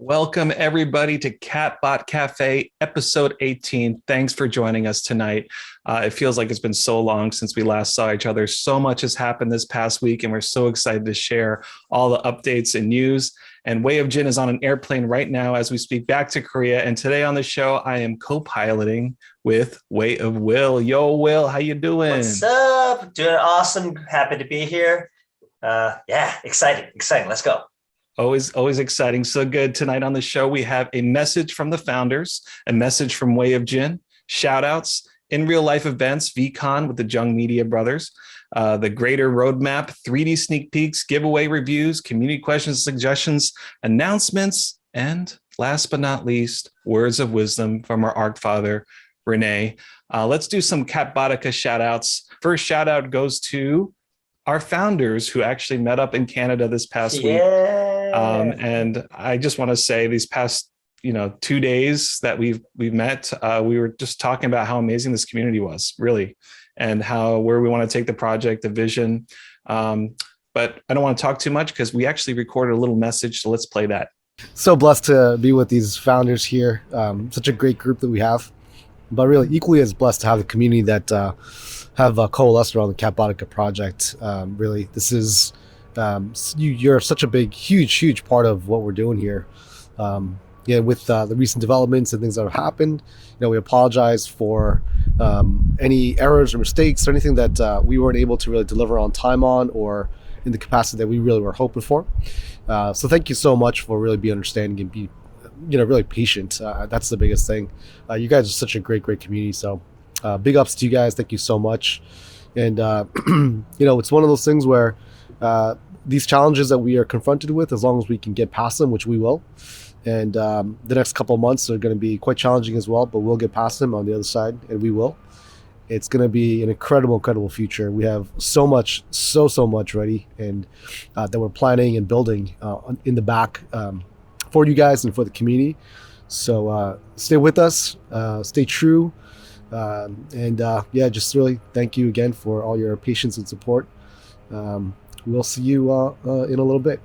Welcome, everybody, to Catbot Cafe, episode 18. Thanks for joining us tonight. It feels like it's been so long since we last saw each other. So much has happened this past week, and we're so excited to share all the updates and news. And Way of Jin is on an airplane right now as we speak back to Korea. And today on the show, I am co-piloting with Way of Will. Yo, Will, how you doing? What's up? Doing awesome. Happy to be here. Exciting. Let's go. Always exciting. So good. Tonight on the show, we have a message from the founders, a message from Way of Jin, shout outs, in real life events, VCon with the Jung Media Brothers, the greater roadmap, 3D sneak peeks, giveaway reviews, community questions, suggestions, announcements, and last but not least, words of wisdom from our ARC father, Renee. Let's do some Catbotica shout outs. First shout out goes to our founders who actually met up in Canada this past week. And I just want to say these past, 2 days that we've met, we were just talking about how amazing this community was, really, and where we want to take the project, the vision. But I don't want to talk too much because we actually recorded a little message. So let's play that. So blessed to be with these founders here. Such a great group that we have, but really equally as blessed to have the community that have coalesced around the Catbotica project. Really, this is you're such a big, huge part of what we're doing here. With the recent developments and things that have happened, we apologize for any errors or mistakes or anything that we weren't able to really deliver on time on or in the capacity that we really were hoping for. So thank you so much for really being understanding and be, really patient. That's the biggest thing. You guys are such a great community. So big ups to you guys. Thank you so much. And, it's one of those things where these challenges that we are confronted with, as long as we can get past them, which we will. And the next couple of months are going to be quite challenging as well, but we'll get past them on the other side, and we will. It's going to be an incredible future. We have so much ready and that we're planning and building in the back for you guys and for the community. So stay with us, stay true. Just really thank you again for all your patience and support. We'll see you in a little bit.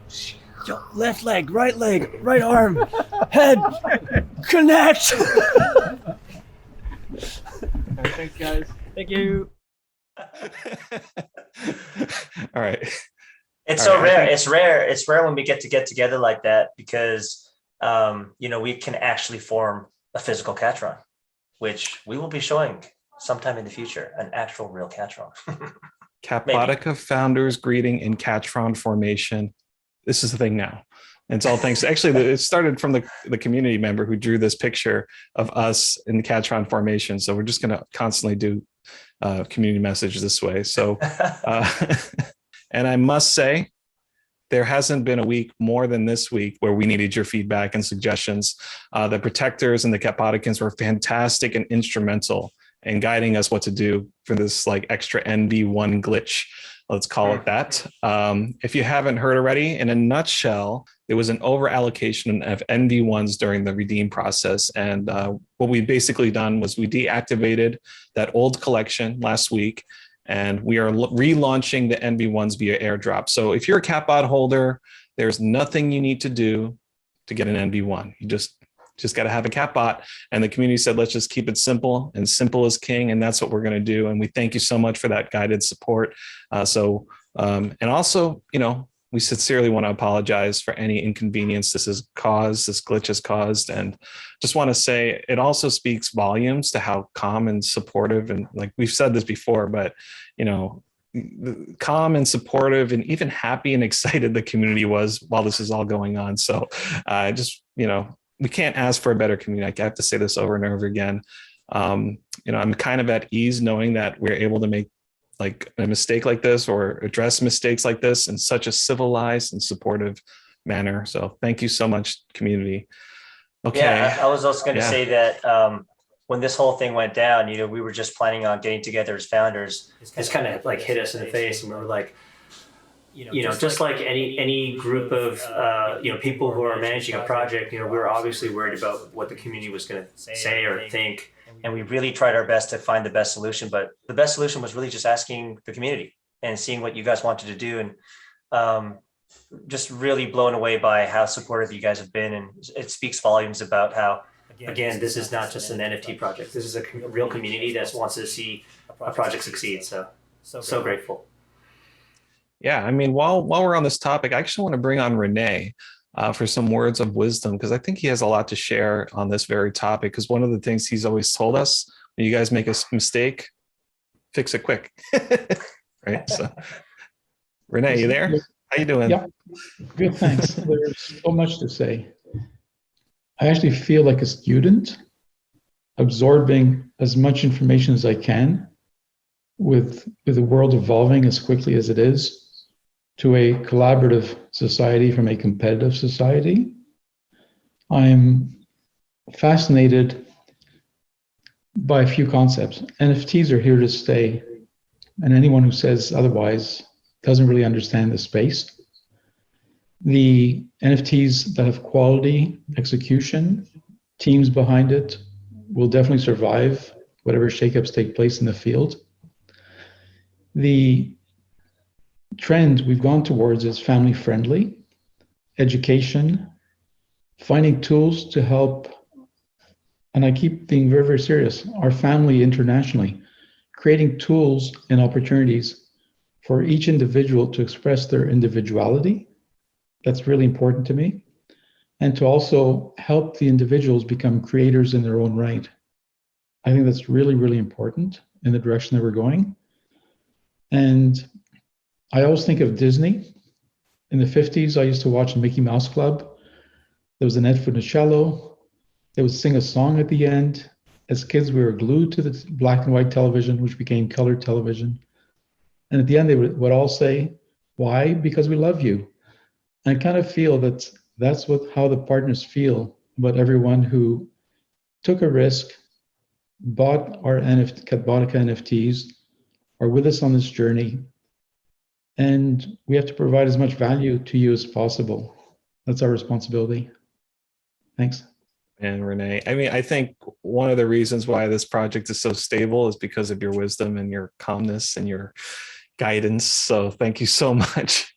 Yo, left leg, right arm, head, connect. Thanks, guys. Thank you. All right. It's so rare. It's rare. It's rare when we get together like that because, we can actually form a physical Catron, which we will be showing sometime in the future, an actual real Catron. Catbotica founders greeting in Catron formation. This is the thing now. And it's all thanks. Actually, it started from the community member who drew this picture of us in the Catron formation. So we're just going to constantly do community message this way. So, and I must say, there hasn't been a week more than this week where we needed your feedback and suggestions. The protectors and the Catboticans were fantastic and instrumental in guiding us what to do for this extra NV1 glitch. Let's call it that. If you haven't heard already, in a nutshell, there was an over allocation of NV1s during the redeem process. And what we basically done was we deactivated that old collection last week, and we are relaunching the NV1s via airdrop. So if you're a Catbot holder, there's nothing you need to do to get an NV1. You just got to have a Catbot. And the community said, let's just keep it simple, and simple is king. And that's what we're going to do. And we thank you so much for that guided support. And also, we sincerely want to apologize for any inconvenience this glitch has caused. And just want to say it also speaks volumes to how calm and supportive, and we've said this before, but, calm and supportive and even happy and excited the community was while this is all going on. So we can't ask for a better community. I have to say this over and over again. I'm kind of at ease knowing that we're able to make a mistake like this or address mistakes like this in such a civilized and supportive manner. So thank you so much, community. Okay. Yeah, I was also going to say that when this whole thing went down, we were just planning on getting together as founders. It's kind of hit us in the face, and we were like, just like any group of people who are managing a project, we were obviously worried about what the community was going to say or think. And we really tried our best to find the best solution, but the best solution was really just asking the community and seeing what you guys wanted to do. And just really blown away by how supportive you guys have been, and it speaks volumes about how, again, this is not just an NFT project. This is a real community that wants to see a project succeed. So grateful. Yeah, I mean, while we're on this topic, I actually want to bring on Renee for some words of wisdom, because I think he has a lot to share on this very topic. Because one of the things he's always told us, when you guys make a mistake, fix it quick. Right? So, Renee, you there? How you doing? Yeah, good, thanks. There's so much to say. I actually feel like a student absorbing as much information as I can with the world evolving as quickly as it is to a collaborative society from a competitive society. I'm fascinated by a few concepts. NFTs are here to stay, and anyone who says otherwise doesn't really understand the space. The NFTs that have quality, execution, teams behind it will definitely survive whatever shakeups take place in the field. The trend we've gone towards is family friendly, education, finding tools to help, and I keep being very, very serious, our family internationally, creating tools and opportunities for each individual to express their individuality. That's really important to me. And to also help the individuals become creators in their own right. I think that's really, really important in the direction that we're going. And I always think of Disney. In the 50s, I used to watch Mickey Mouse Club. There was an Ed Funicello. They would sing a song at the end. As kids, we were glued to the black and white television, which became color television. And at the end, they would all say, why? Because we love you. And I kind of feel that that's how the partners feel about everyone who took a risk, bought our Catbotica NFTs, are with us on this journey. And we have to provide as much value to you as possible. That's our responsibility. Thanks. And Renee, I mean, I think one of the reasons why this project is so stable is because of your wisdom and your calmness and your guidance. So thank you so much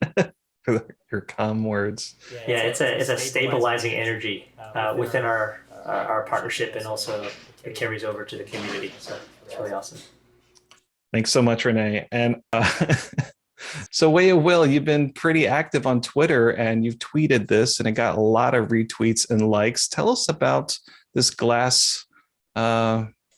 for your calm words. Yeah, it's a stabilizing energy within our partnership, and also it carries over to the community. So it's really awesome. Thanks so much, Renee. And so Way of Will, you've been pretty active on Twitter, and you've tweeted this and it got a lot of retweets and likes. Tell us about this glass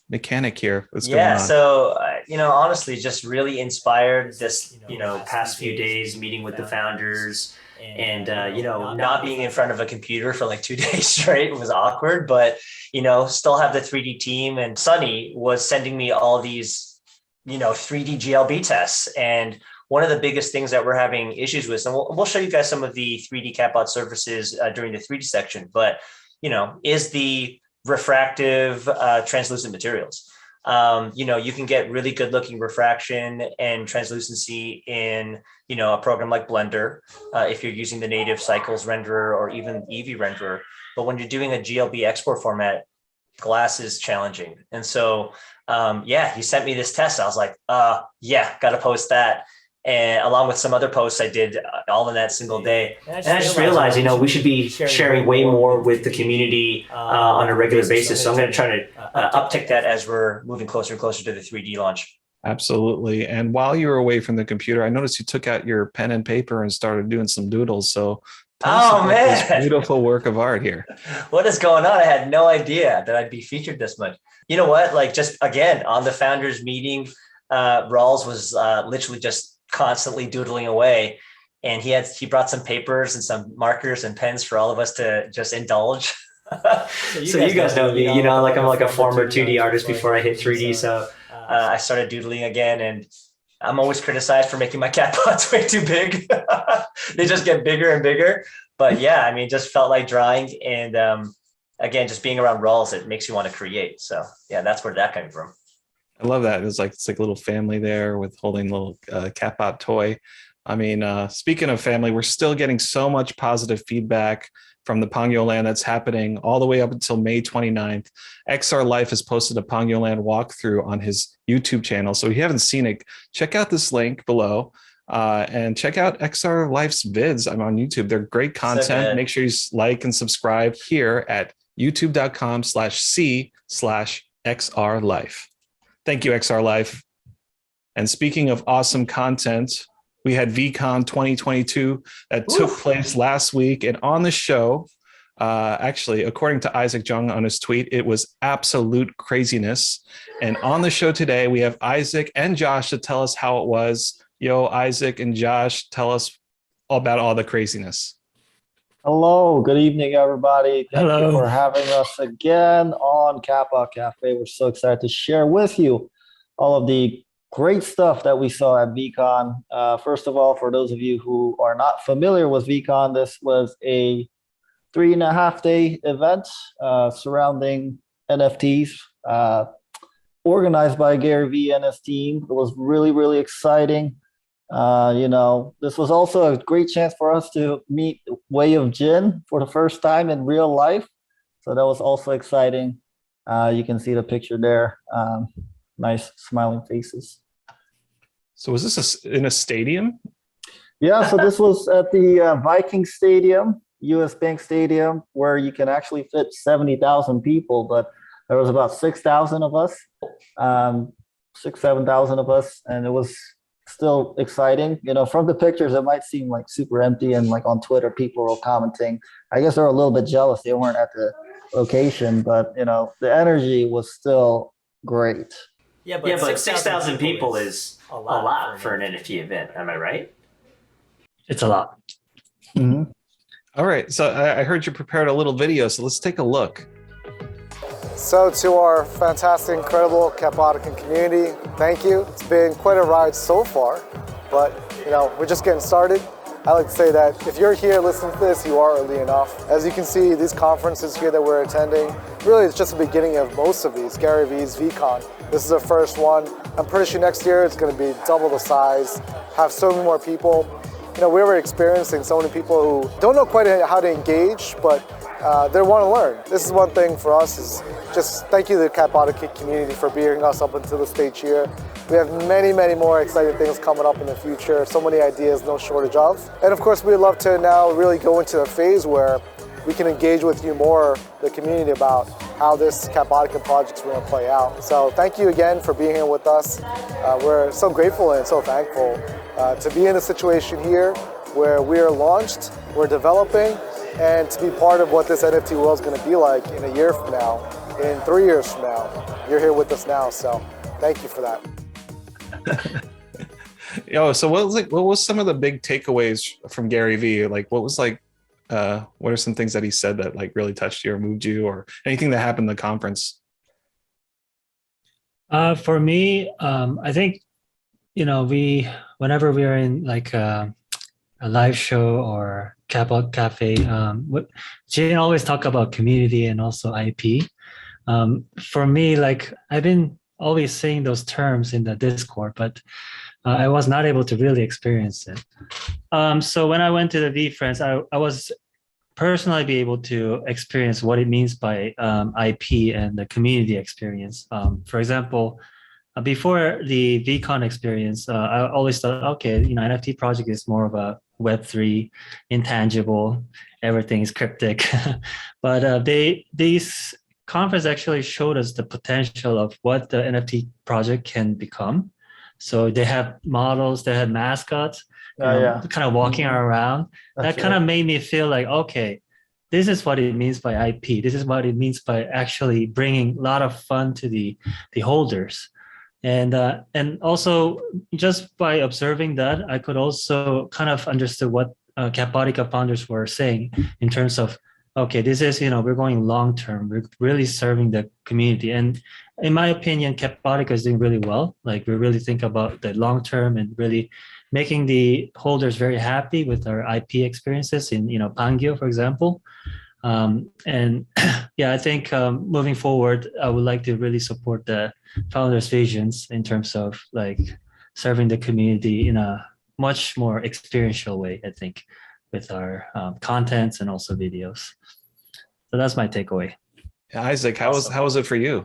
mechanic here. What's going on? So, honestly, just really inspired this, past few days meeting with the founders, and, not being in front of a computer for like 2 days straight was awkward, but, still have the 3D team. And Sunny was sending me all these, 3D GLB tests. And one of the biggest things that we're having issues with, and we'll show you guys some of the 3D Catbot services during the 3D section, but, is the refractive translucent materials. You can get really good looking refraction and translucency in, a program like Blender, if you're using the native Cycles renderer or even Eevee renderer. But when you're doing a GLB export format, glass is challenging. And so, he sent me this test. I was like, got to post that. And along with some other posts I did all in that single day. And I just realized, we should be sharing way more with the community on a regular basis. So I'm going to try to uptick that as we're moving closer and closer to the 3D launch. Absolutely. And while you were away from the computer, I noticed you took out your pen and paper and started doing some doodles. So tell us about this beautiful work of art here. What is going on? I had no idea that I'd be featured this much. You know what? Like, just again, on the founders meeting, Rawls was literally just constantly doodling away, and he brought some papers and some markers and pens for all of us to just indulge. So you guys know me, like I'm like a former 2D artist before I hit 3D. So I started doodling again, and I'm always criticized for making my catbots way too big. They just get bigger and bigger. But yeah, I mean, just felt like drawing, and again, just being around Rawls, it makes you want to create. So yeah, that's where that came from. I love that. It's like a little family there with holding a little Catbot toy. I mean, speaking of family, we're still getting so much positive feedback from the Pangyoland that's happening all the way up until May 29th. XR Life has posted a Pangyoland walkthrough on his YouTube channel. So if you haven't seen it, check out this link below. And check out XR Life's vids. I'm on YouTube. They're great content. good. Make sure you like and subscribe here at youtube.com/c/XR Life. Thank you, XR Life. And speaking of awesome content, we had VCon 2022 that took place last week. And on the show, actually, according to Isaac Jung on his tweet, it was absolute craziness. And on the show today, we have Isaac and Josh to tell us how it was. Yo, Isaac and Josh, tell us all about all the craziness. Hello, good evening, everybody. Thank Hello. you for having us again on Catbot Cafe. We're so excited to share with you all of the great stuff that we saw at VCon. First of all, for those of you who are not familiar with VCon, this was a 3.5-day event surrounding NFTs, organized by Gary Vee and his team. It was really, really exciting. This was also a great chance for us to meet Way of Jin for the first time in real life. So that was also exciting. You can see the picture there. Nice smiling faces. So was this in a stadium? Yeah, so this was at the Viking Stadium, US Bank Stadium, where you can actually fit 70,000 people, but there was about 6,000 of us, 7,000 of us, and it was still exciting. From the pictures, it might seem like super empty, and like on Twitter, people were commenting. I guess they're a little bit jealous they weren't at the location, but the energy was still great. Yeah, but 6,000 people is a lot for an NFT event. Am I right? It's a lot. Mm-hmm. All right. So I heard you prepared a little video. So let's take a look. So to our fantastic, incredible Catbotica community, thank you. It's been quite a ride so far, but we're just getting started. I like to say that if you're here listening to this, you are early enough. As you can see, these conferences here that we're attending, really it's just the beginning of most of these. Gary Vee's VCon. This is the first one. I'm pretty sure next year it's going to be double the size, have so many more people. We were experiencing so many people who don't know quite how to engage, but they want to learn. This is one thing for us is just thank you to the Catbotica community for bringing us up into the stage here. We have many, many more exciting things coming up in the future. So many ideas, no shortage of. And of course, we'd love to now really go into a phase where we can engage with you more, the community, about how this Catbotica project is going to play out. So thank you again for being here with us. We're so grateful and so thankful to be in a situation here where we are launched, we're developing, and to be part of what this NFT world is going to be like in a year from now, in 3 years from now. You're here with us now, so thank you for that. So what was some of the big takeaways from Gary Vee? Like, what are some things that he said that like really touched you or moved you, or anything that happened in the conference? For me, I think, whenever we are in like a live show or Catbot Cafe, Jane always talk about community and also IP. For me, like I've been always saying those terms in the Discord, but I was not able to really experience it. So when I went to the V-Friends, I was personally be able to experience what it means by IP and the community experience. For example, before the VCon experience, I always thought, okay, NFT project is more of a Web3, intangible, everything is cryptic. But these conference actually showed us the potential of what the NFT project can become. So they have models, they had mascots, kind of walking around. That kind of made me feel like, okay, this is what it means by IP. This is what it means by actually bringing a lot of fun to the holders. And also just by observing that, I could also kind of understand what Catbotica founders were saying in terms of, okay, this is, we're going long-term. We're really serving the community. And in my opinion, Catbotica is doing really well. Like we really think about the long-term and really making the holders very happy with our IP experiences in, Pangyo, for example. And yeah, I think moving forward, I would like to really support the founders' visions in terms of like serving the community in a much more experiential way, I think, with our contents and also videos. So that's my takeaway. Isaac, how was it for you?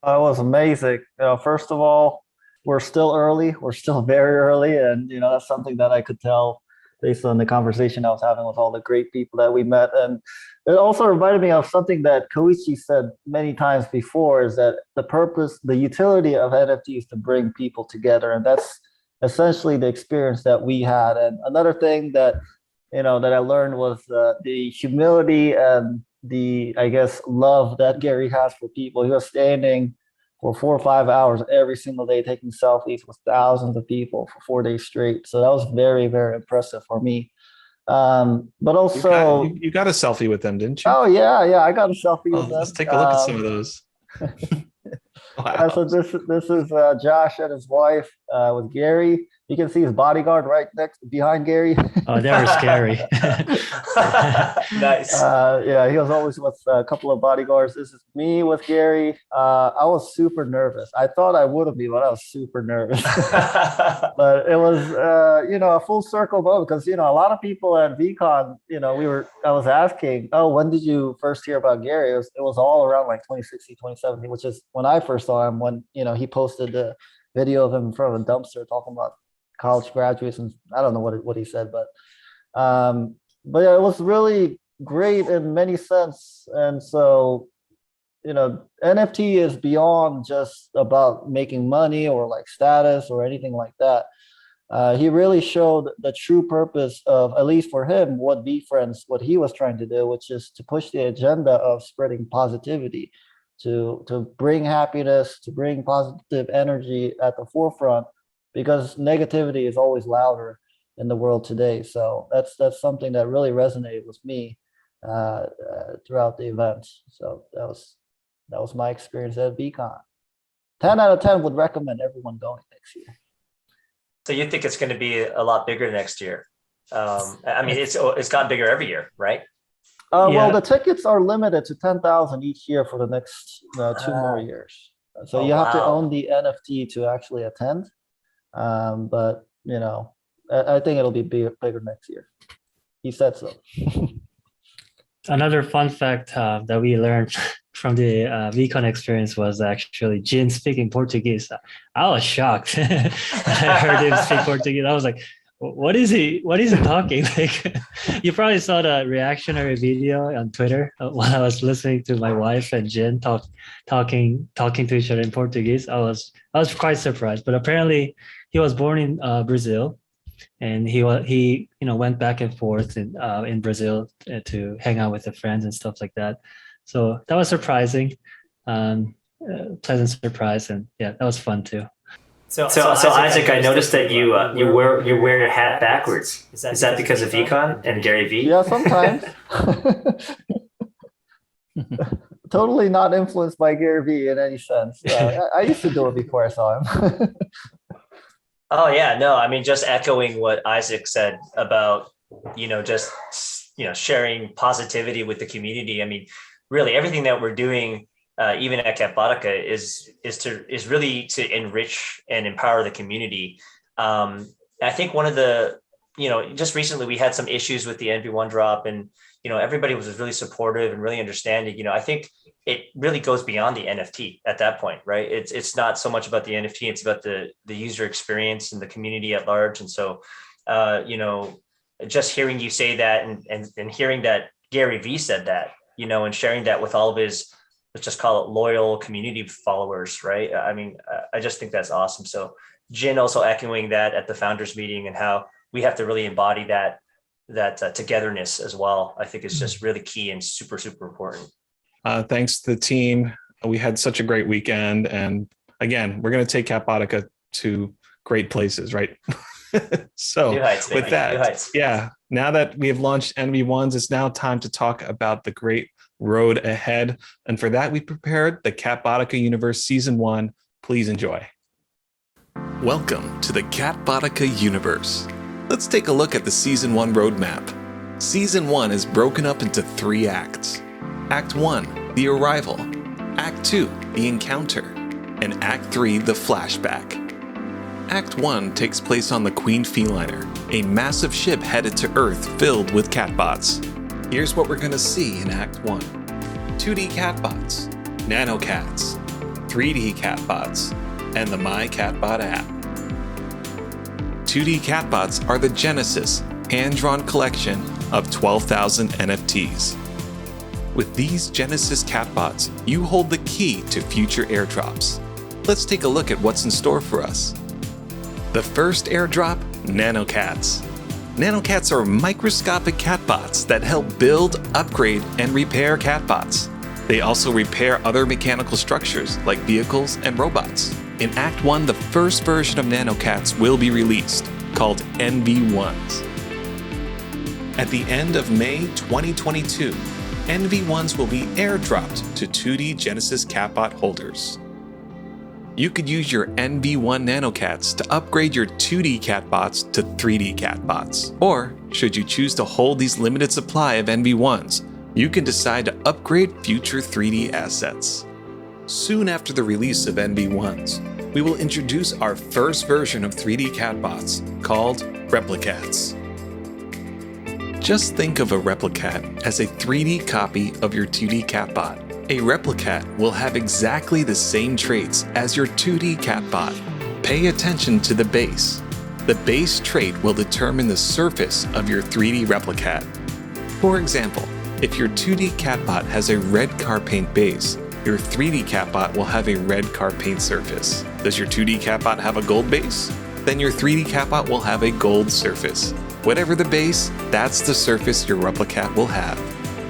It was amazing. First of all, we're still early. We're still very early, and that's something that I could tell based on the conversation I was having with all the great people that we met. And it also reminded me of something that Koichi said many times before: is that the utility of NFT is to bring people together, and that's essentially the experience that we had. And another thing that that I learned was the humility and the, I guess, love that Gary has for people. He was standing for 4 or 5 hours every single day taking selfies with thousands of people for 4 days straight. So that was very, very impressive for me. But also, you got a selfie with them, didn't you? oh yeah, I got a selfie with them. Let's take a look at some of those. Wow. So this is Josh and his wife with Gary. You can see his bodyguard right behind Gary. Oh, they were scary. Nice. Yeah, he was always with a couple of bodyguards. This is me with Gary. I was super nervous. I thought I wouldn't be, but I was super nervous. But it was, a full circle moment, because a lot of people at VCon, I was asking, oh, when did you first hear about Gary? It was all around like 2016, 2017, which is when I first saw him, when he posted the video of him in front of a dumpster talking about college graduates, and I don't know what he said, but yeah, it was really great in many sense. And so NFT is beyond just about making money or like status or anything like that. He really showed the true purpose of, at least for him, what he was trying to do, which is to push the agenda of spreading positivity, to bring happiness, to bring positive energy at the forefront, because negativity is always louder in the world today. So that's something that really resonated with me throughout the event. So that was my experience at VCon. 10 out of 10 would recommend everyone going next year. So you think it's going to be a lot bigger next year? I mean, it's gotten bigger every year, right? Well, the tickets are limited to 10,000 each year for the next 2 more years. So you have to own the NFT to actually attend. But I think it'll be bigger next year. He said so. Another fun fact that we learned from the VCon experience was actually Jin speaking Portuguese. I was shocked. I heard him speak Portuguese. I was like, what is he talking? Like, you probably saw the reactionary video on Twitter while I was listening to my wife and Jin talking to each other in Portuguese. I was quite surprised, but apparently he was born in Brazil, and he went back and forth in Brazil to hang out with the friends and stuff like that. So that was surprising, pleasant surprise, and yeah, that was fun too. So Isaac, I noticed that you wear your hat backwards. Is that because of VCon and Gary V? Yeah, sometimes. Totally not influenced by Gary V in any sense. I used to do it before I saw him. Oh yeah, no, I mean, just echoing what Isaac said about, sharing positivity with the community. I mean, really everything that we're doing, even at Catbotica, is really to enrich and empower the community. I think one of the, just recently we had some issues with the NV1 drop, and, everybody was really supportive and really understanding. I think it really goes beyond the NFT at that point, right? It's not so much about the NFT, it's about the user experience and the community at large. And so, just hearing you say that and hearing that Gary V said that, and sharing that with all of his, let's just call it loyal community followers, right? I mean, I just think that's awesome. So Jin also echoing that at the founders meeting, and how we have to really embody that togetherness as well. I think it's just really key and super, super important. Thanks to the team. We had such a great weekend. And again, we're going to take Catbotica to great places, right? So with that, yeah, now that we have launched NV1s, it's now time to talk about the great road ahead. And for that, we prepared the Catbotica Universe Season 1. Please enjoy. Welcome to the Catbotica Universe. Let's take a look at the Season 1 roadmap. Season 1 is broken up into 3 acts. Act 1, the arrival. Act 2, the encounter. And Act 3, the flashback. Act 1 takes place on the Queen Feeliner, a massive ship headed to Earth filled with catbots. Here's what we're going to see in Act 1. 2D catbots, nanocats, 3D catbots, and the My Catbot app. 2D Catbots are the genesis, hand-drawn collection of 12,000 NFTs. With these Genesis Catbots, you hold the key to future airdrops. Let's take a look at what's in store for us. The first airdrop, NanoCats. NanoCats are microscopic catbots that help build, upgrade, and repair catbots. They also repair other mechanical structures like vehicles and robots. In Act 1, the first version of NanoCats will be released, called NV1s. At the end of May 2022, NV1s will be airdropped to 2D Genesis Catbot holders. You could use your NV1 NanoCats to upgrade your 2D Catbots to 3D Catbots. Or, should you choose to hold these limited supply of NV1s, you can decide to upgrade future 3D assets. Soon after the release of NV1s, we will introduce our first version of 3D Catbots called Replicats. Just think of a Replicat as a 3D copy of your 2D Catbot. A Replicat will have exactly the same traits as your 2D Catbot. Pay attention to the base. The base trait will determine the surface of your 3D Replicat. For example, if your 2D Catbot has a red car paint base, your 3D Catbot will have a red car paint surface. Does your 2D Catbot have a gold base? Then your 3D Catbot will have a gold surface. Whatever the base, that's the surface your Replicat will have.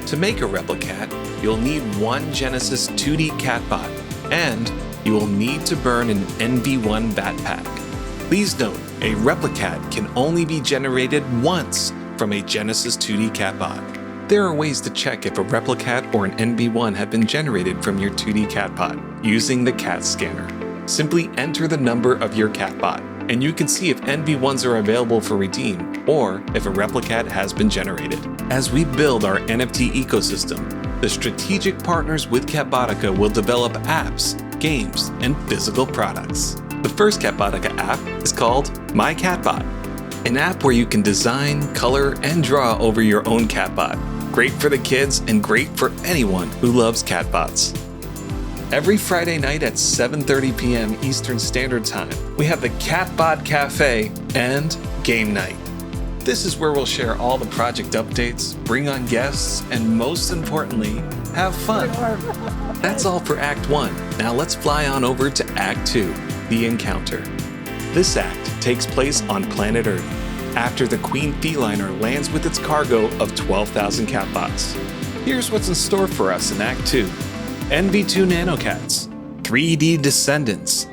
To make a Replicat, you'll need one Genesis 2D Catbot, and you will need to burn an NV1 Backpack. Please note, a Replicat can only be generated once from a Genesis 2D Catbot. There are ways to check if a Replicat or an NV1 have been generated from your 2D Catbot using the Cat Scanner. Simply enter the number of your Catbot, and you can see if NV1s are available for redeem or if a Replicat has been generated. As we build our NFT ecosystem, the strategic partners with Catbotica will develop apps, games, and physical products. The first Catbotica app is called My Catbot, an app where you can design, color, and draw over your own catbot. Great for the kids and great for anyone who loves catbots. Every Friday night at 7:30 p.m. Eastern Standard Time, we have the Catbot Cafe and Game Night. This is where we'll share all the project updates, bring on guests, and most importantly, have fun. That's all for Act 1. Now let's fly on over to Act 2, The Encounter. This act takes place on planet Earth, after the Queen Feeliner lands with its cargo of 12,000 catbots. Here's what's in store for us in Act 2. NV2 NanoCats, 3D Descendants,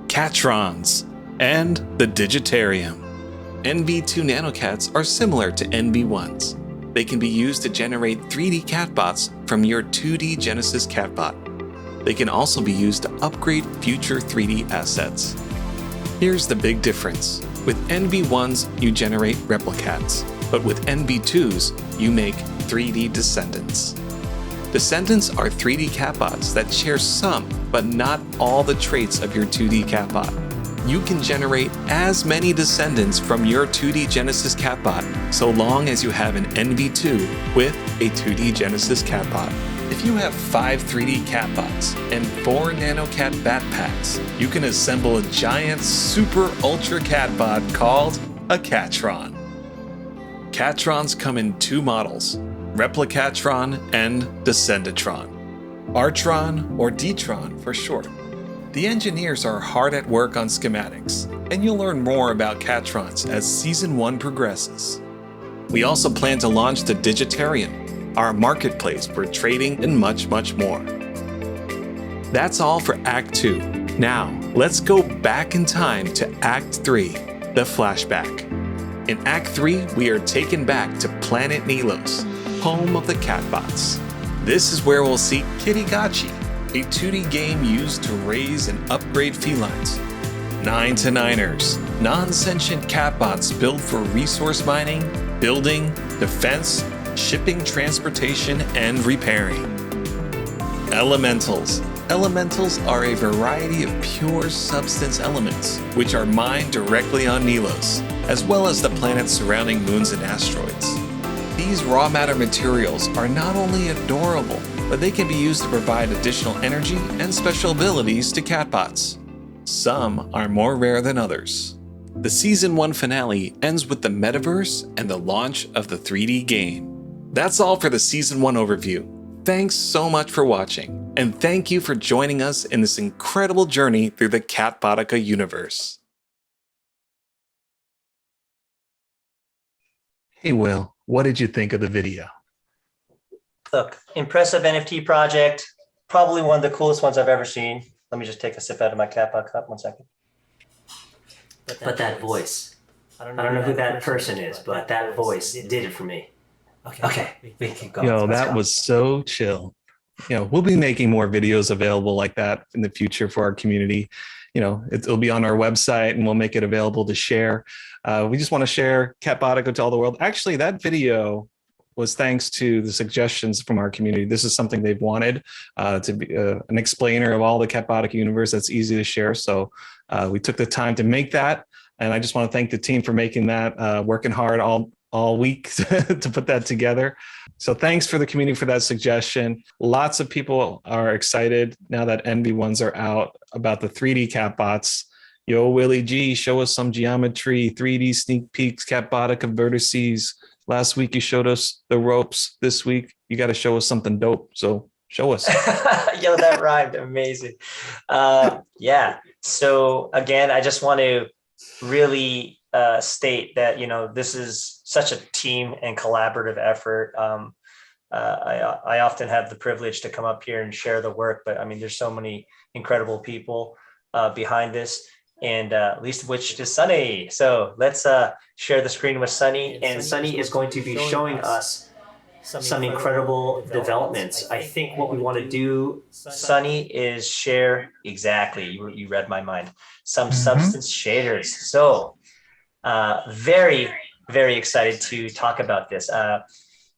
Catrons, and the Digitarium. NV2 NanoCats are similar to NV1s. They can be used to generate 3D Catbots from your 2D Genesis Catbot. They can also be used to upgrade future 3D assets. Here's the big difference. With NV1s, you generate Replicats, but with NV2s, you make 3D Descendants. Descendants are 3D Catbots that share some, but not all the traits of your 2D Catbot. You can generate as many Descendants from your 2D Genesis Catbot so long as you have an NV2 with a 2D Genesis Catbot. If you have 5 3D Catbots and 4 NanoCat Backpacks, you can assemble a giant super ultra catbot called a Catron. Catrons come in 2 models, Replicatron and Descendatron, Rtron or Dtron for short. The engineers are hard at work on schematics, and you'll learn more about Catrons as Season 1 progresses. We also plan to launch the Digitarium, our marketplace for trading and much, much more. That's all for Act 2. Now, let's go back in time to Act 3, the flashback. In Act 3, we are taken back to Planet Nilos, home of the Catbots. This is where we'll see Kittygachi, a 2D game used to raise and upgrade felines. 9-to-9ers, non-sentient catbots built for resource mining, building, defense, shipping, transportation, and repairing. Elementals. Elementals are a variety of pure substance elements, which are mined directly on Nilos, as well as the planets surrounding moons and asteroids. These raw matter materials are not only adorable, but they can be used to provide additional energy and special abilities to catbots. Some are more rare than others. The Season 1 finale ends with the metaverse and the launch of the 3D game. That's all for the Season 1 overview. Thanks so much for watching, and thank you for joining us in this incredible journey through the Catbotica universe. Hey, Will, what did you think of the video? Look, impressive NFT project. Probably one of the coolest ones I've ever seen. Let me just take a sip out of my Catbot cup. 1 second. But that voice, I don't know who that person is, but that voice did it for me. Okay, we can keep going. Yo, Let's that go. was so chill. We'll be making more videos available like that in the future for our community. It'll be on our website and we'll make it available to share. We just want to share Catbotica to all the world. Actually, that video was thanks to the suggestions from our community. This is something they've wanted to be an explainer of all the Catbotica universe that's easy to share. So we took the time to make that. And I just want to thank the team for making that, working hard all week to put that together. So thanks for the community for that suggestion. Lots of people are excited now that NB1s are out about the 3D Catbots. Yo, Willie G, show us some geometry, 3D sneak peeks, Catbotica vertices. Last week you showed us the ropes. This week you got to show us something dope. So show us. Yo, that rhymed. Amazing. Yeah. So again, I just want to really state that, this is such a team and collaborative effort. I often have the privilege to come up here and share the work, but I mean, there's so many incredible people behind this, and least of which is Sunny. So let's share the screen with Sunny. And Sunny is going to be showing us some incredible developments. I think what we want to do, Sunny, is share exactly. You read my mind. Some substance shaders. So very, very excited to talk about this.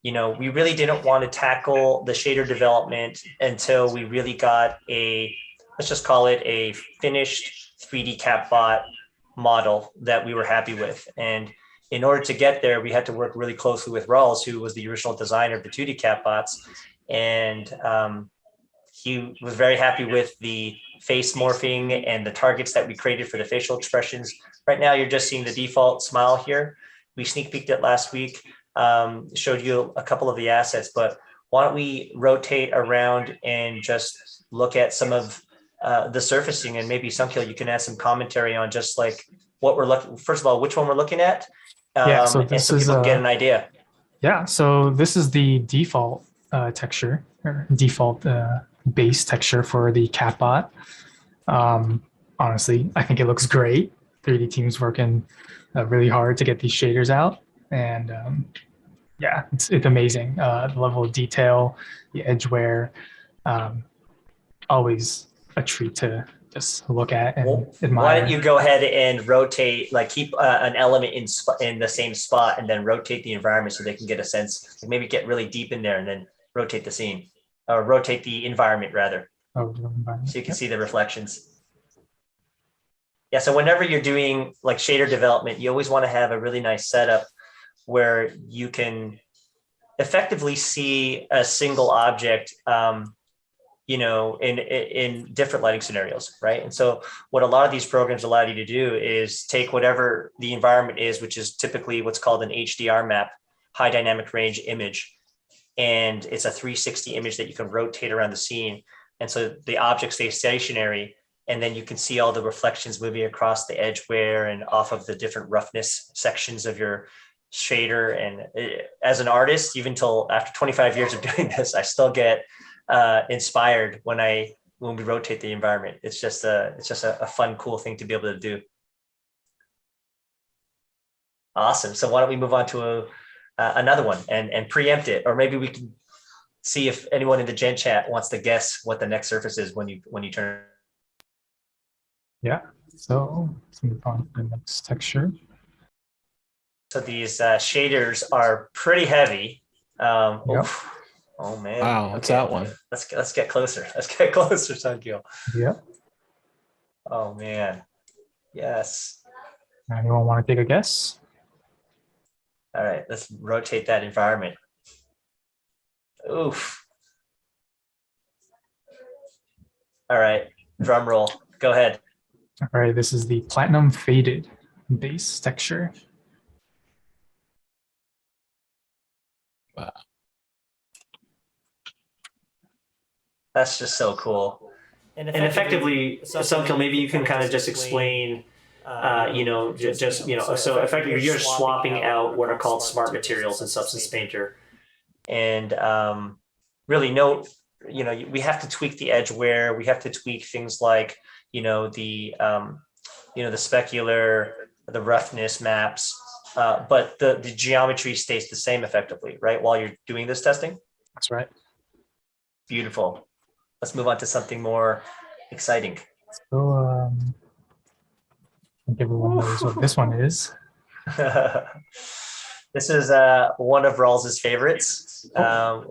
We really didn't want to tackle the shader development until we really got let's just call it a finished 3D Catbot model that we were happy with. And in order to get there, we had to work really closely with Rawls, who was the original designer of the 2D Catbots. And he was very happy with the face morphing and the targets that we created for the facial expressions. Right now, you're just seeing the default smile here. We sneak peeked it last week, showed you a couple of the assets, but why don't we rotate around and just look at some of the surfacing, and maybe Sunkil, you can add some commentary on just like what we're looking, first of all, which one we're looking at. So this is people get an idea. Yeah, so this is the default texture, or default base texture for the Catbot. Honestly, I think it looks great. 3D team's working really hard to get these shaders out, and yeah, it's amazing. The level of detail, the edge wear, always a treat to just look at and admire. Why don't you go ahead and rotate, like keep an element in the same spot, and then rotate the environment so they can get a sense, like maybe get really deep in there and then rotate the scene, or rotate the environment rather. Oh, the environment. So you can see the reflections. Yeah, so whenever you're doing like shader development, you always want to have a really nice setup where you can effectively see a single object, in different lighting scenarios, right? And so what a lot of these programs allow you to do is take whatever the environment is, which is typically what's called an HDR map, high dynamic range image. And it's a 360 image that you can rotate around the scene. And so the object stays stationary, and then you can see all the reflections moving across the edge wear and off of the different roughness sections of your shader. And as an artist, even till after 25 years of doing this, I still get inspired when we rotate the environment. It's just a fun, cool thing to be able to do. Awesome. So why don't we move on to another one and preempt it, or maybe we can see if anyone in the Gen chat wants to guess what the next surface is when you turn. Yeah. So let's move on to the next texture. So these shaders are pretty heavy. Yep. Oh man! Wow, what's that one? Let's get closer. Let's get closer, Sunkil. Yeah. Oh man! Yes. Anyone want to take a guess? All right, let's rotate that environment. Oof. All right, drum roll. Go ahead. All right, this is the platinum faded base texture. Wow. That's just so cool. And effectively, Sunkill, maybe you can kind of just explain, so effectively you're swapping out what are called smart materials in Substance Painter. And really we have to tweak the edge wear. We have to tweak things like, the specular, the roughness maps, but the geometry stays the same effectively, right? While you're doing this testing. That's right. Beautiful. Let's move on to something more exciting. So I think everyone knows what this one is. This is one of Rawls's favorites. All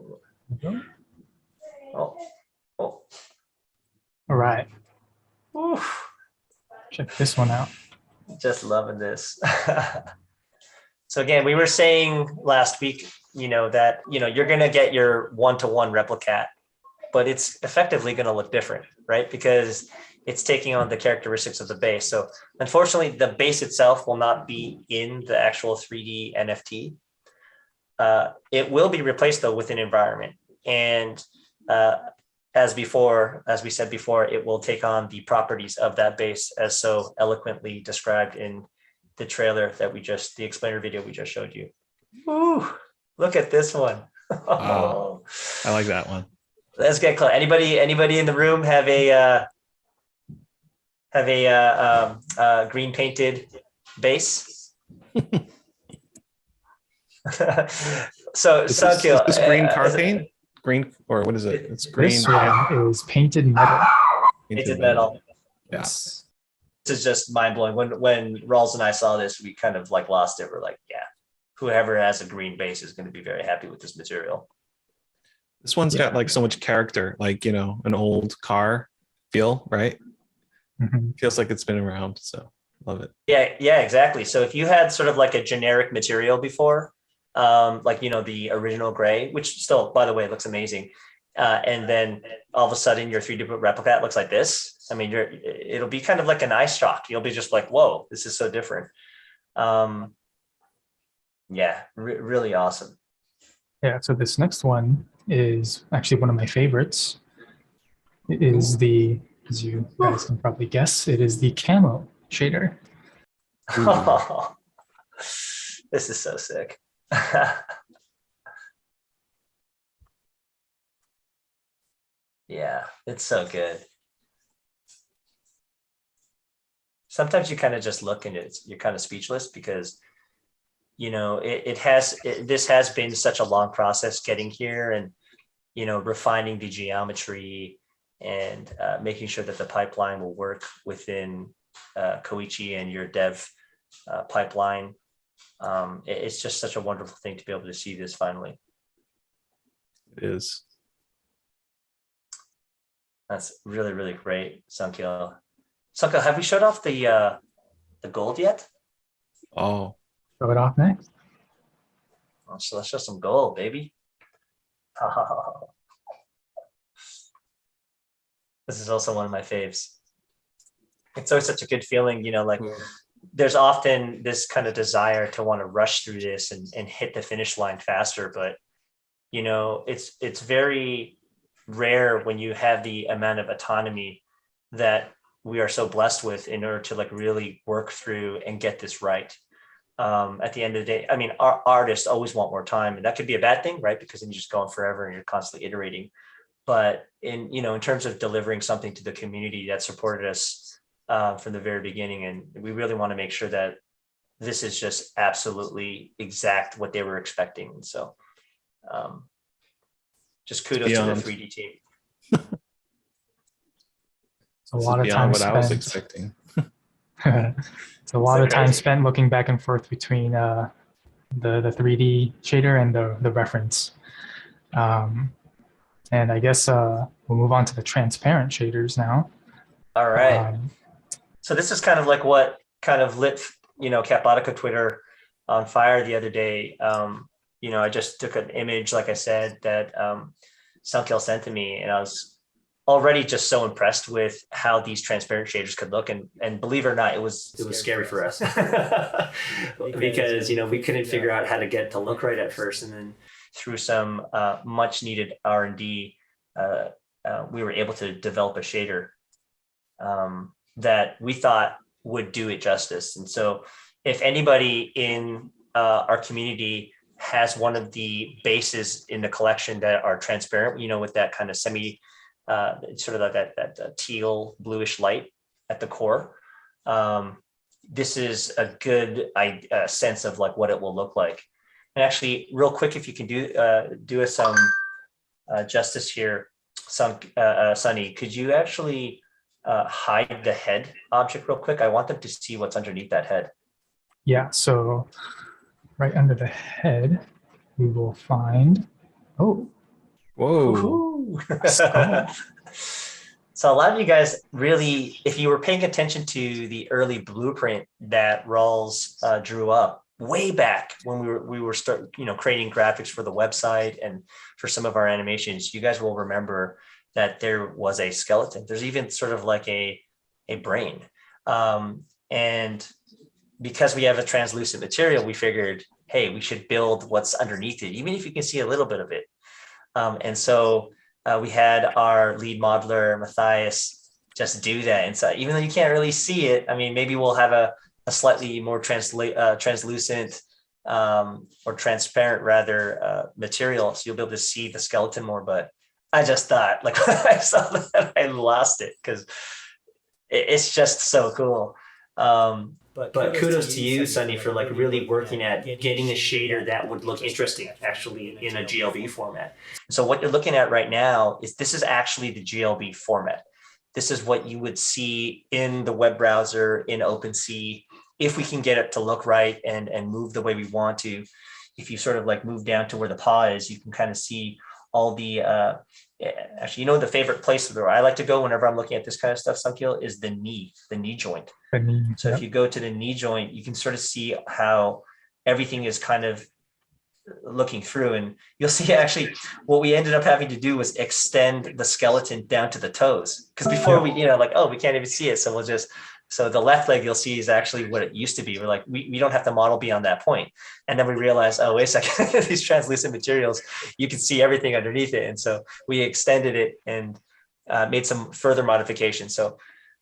right. Oof. Check this one out. Just loving this. So again, we were saying last week, that, you're going to get your one-to-one replicat, but it's effectively going to look different, right? Because it's taking on the characteristics of the base. So unfortunately, the base itself will not be in the actual 3D NFT. It will be replaced though with an environment. And as we said before, it will take on the properties of that base as so eloquently described in the trailer that the explainer video we just showed you. Ooh, look at this one. Wow. I like that one. Let's get close. Anybody in the room have a green painted base? So Is this green car paint? Green, or what is it? It's green. This one is painted metal. Painted metal. Yes. This is just mind blowing. When Rawls and I saw this, we kind of lost it. We're like, yeah, whoever has a green base is going to be very happy with this material. This one's got so much character, an old car feel, right? Mm-hmm. Feels like it's been around, so love it. Yeah, exactly. So if you had sort of a generic material before, the original gray, which still, by the way, looks amazing, and then all of a sudden your 3D replica looks like this. I mean, it'll be kind of like an eye shock. You'll be just like, whoa, this is so different. Really awesome. Yeah, so this next one is actually one of my favorites. It is as you guys can probably guess, it is the camo shader. This is so sick. Yeah, it's so good. Sometimes you kind of just look and you're kind of speechless because, this has been such a long process getting here and, refining the geometry and making sure that the pipeline will work within Koichi and your dev pipeline. It's just such a wonderful thing to be able to see this finally. It is. That's really, really great, Sunkill. Sunkill, have we showed off the gold yet? Oh. Show it off next. Oh, so let's show some gold, baby. This is also one of my faves. It's always such a good feeling, there's often this kind of desire to want to rush through this and hit the finish line faster, but it's very rare when you have the amount of autonomy that we are so blessed with in order to really work through and get this right. At the end of the day, I mean, our artists always want more time, and that could be a bad thing, right? Because then you're just going forever and you're constantly iterating. But in terms of delivering something to the community that supported us from the very beginning, and we really want to make sure that this is just absolutely exact what they were expecting. So just kudos to the 3D team. It's a lot of time what spent. I was expecting. It's a lot of time spent looking back and forth between the 3D shader and the reference. And I guess we'll move on to the transparent shaders now. All right. So this is kind of like what kind of lit, Catbotica Twitter on fire the other day. I just took an image, like I said, that Sunkill sent to me, and I was already just so impressed with how these transparent shaders could look. And believe it or not, it was scary for us because, we couldn't figure out how to get it to look right at first. And then through some much needed R&D, we were able to develop a shader that we thought would do it justice. And so if anybody in our community has one of the bases in the collection that are transparent, with that kind of sort of like that teal bluish light at the core, this is a good sense of like what it will look like. And actually, real quick, if you can do us some justice here, Sunny, could you actually hide the head object real quick? I want them to see what's underneath that head. Yeah, so right under the head, we will find, Whoa. So a lot of you guys really, if you were paying attention to the early blueprint that Rawls drew up way back when we were creating graphics for the website and for some of our animations, you guys will remember that there was a skeleton. There's even sort of like a brain. And because we have a translucent material, we figured, hey, we should build what's underneath it, even if you can see a little bit of it. And so we had our lead modeler, Matthias, just do that. And so even though you can't really see it, I mean, maybe we'll have a slightly more translucent or transparent rather material. So you'll be able to see the skeleton more. But I just thought, like, when I saw that, I lost it because it's just so cool. But kudos to you, Sunny, for like really working at getting a shader that would look interesting actually in a GLB format. So what you're looking at right now this is actually the GLB format. This is what you would see in the web browser in OpenSea if we can get it to look right and move the way we want to. If you sort of like move down to where the paw is, you can kind of see all the actually, the favorite place where I like to go whenever I'm looking at this kind of stuff, Sankil, is the knee joint. So if you go to the knee joint, you can sort of see how everything is kind of looking through, and you'll see actually what we ended up having to do was extend the skeleton down to the toes, because before we we can't even see it, so the left leg you'll see is actually what it used to be. We're like, we don't have to model beyond that point. And then we realized, oh, wait a second, these translucent materials, you can see everything underneath it. And so we extended it and made some further modifications. So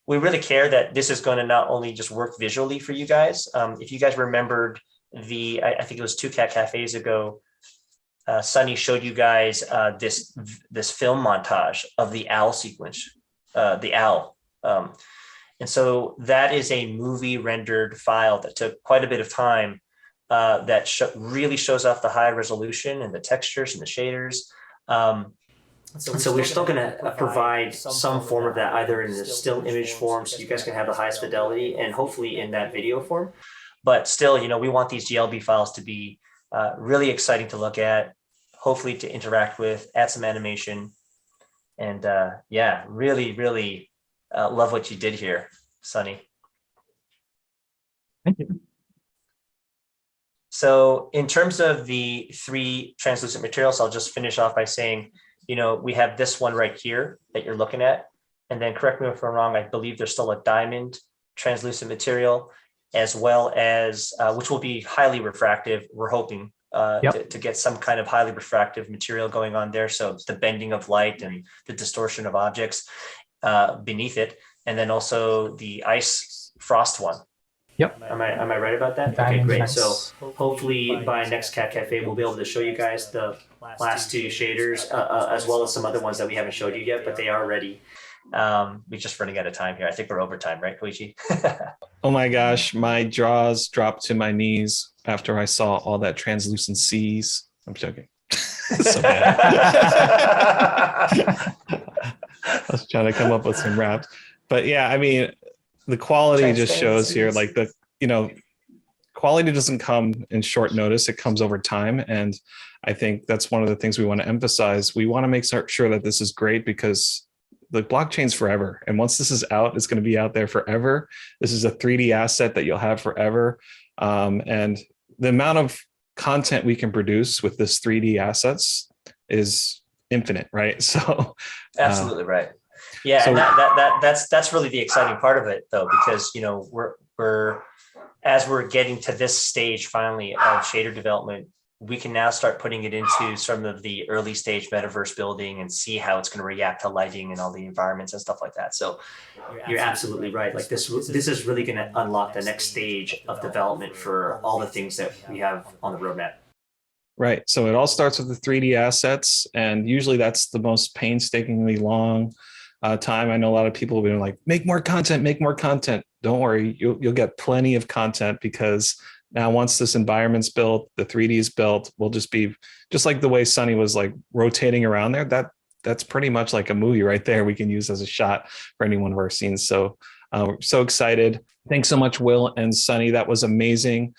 we really care that this is going to not only just work visually for you guys. If you guys remembered I think it was 2 Cat Cafes ago, Sunny showed you guys this film montage of the owl sequence, the owl. And so that is a movie rendered file that took quite a bit of time that really shows off the high resolution and the textures and the shaders. So we're still going to provide some form of that, either in the still image form, so you guys can have the highest fidelity, and hopefully in that video form. But still, we want these GLB files to be really exciting to look at, hopefully to interact with, add some animation. And really, really love what you did here, Sunny. Thank you. So in terms of the 3 translucent materials, I'll just finish off by saying, we have this one right here that you're looking at. And then correct me if I'm wrong, I believe there's still a diamond translucent material, as well as, which will be highly refractive. We're hoping to get some kind of highly refractive material going on there. So it's the bending of light and the distortion of objects beneath it. And then also the ice frost one. Yep. Am I right about that? Okay, great. So hopefully by next Cat Cafe, we'll be able to show you guys the last 2 shaders, as well as some other ones that we haven't showed you yet, but they are ready. We're just running out of time here. I think we're over time, right, Koichi? Oh my gosh, my jaws dropped to my knees after I saw all that translucent seas. I'm joking. So bad. I was trying to come up with some raps. But yeah, I mean, the quality just shows here, like quality doesn't come in short notice. It comes over time. And I think that's one of the things we want to emphasize. We want to make sure that this is great, because the blockchain's forever. And once this is out, it's going to be out there forever. This is a 3D asset that you'll have forever. And the amount of content we can produce with this 3D assets is infinite, right? So absolutely right. Yeah, So- and that's really the exciting part of it, though, because we're as we're getting to this stage finally of shader development, we can now start putting it into some of the early stage metaverse building and see how it's going to react to lighting and all the environments and stuff like that. So You're absolutely right. Like this is really going to unlock the next stage of development for all the things that we have on the roadmap. Right. So it all starts with the 3D assets, and usually that's the most painstakingly long time. I know a lot of people have been like, make more content, make more content. Don't worry, you'll get plenty of content, because now once this environment's built, the 3D is built, we'll just be just like the way Sunny was like rotating around there. That's pretty much like a movie right there. We can use as a shot for any one of our scenes. So we're so excited. Thanks so much, Will and Sunny. That was amazing.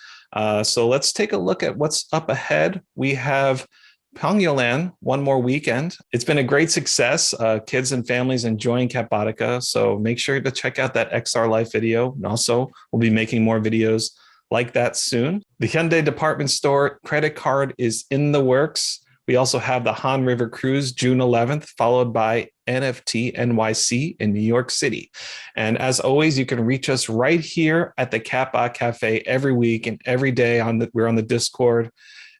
So let's take a look at what's up ahead. We have Pangyoland one more weekend. It's been a great success. Kids and families enjoying Catbotica. So make sure to check out that XR Life video. And also, we'll be making more videos like that soon. The Hyundai department store credit card is in the works. We also have the Han River Cruise June 11th, followed by NFT NYC in New York City. And as always, you can reach us right here at the Catbot Cafe every week and every day. We're on the Discord.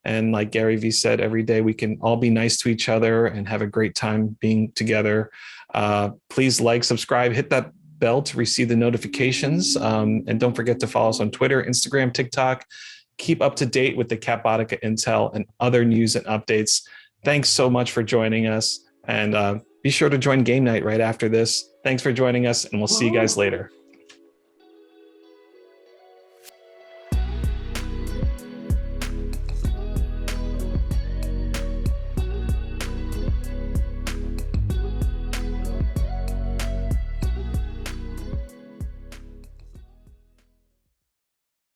And like Gary Vee said, every day we can all be nice to each other and have a great time being together. Please like, subscribe, hit that bell to receive the notifications. And don't forget to follow us on Twitter, Instagram, TikTok. Keep up to date with the Catbotica intel and other news and updates. Thanks so much for joining us. And be sure to join game night right after this. Thanks for joining us, and we'll see you guys later.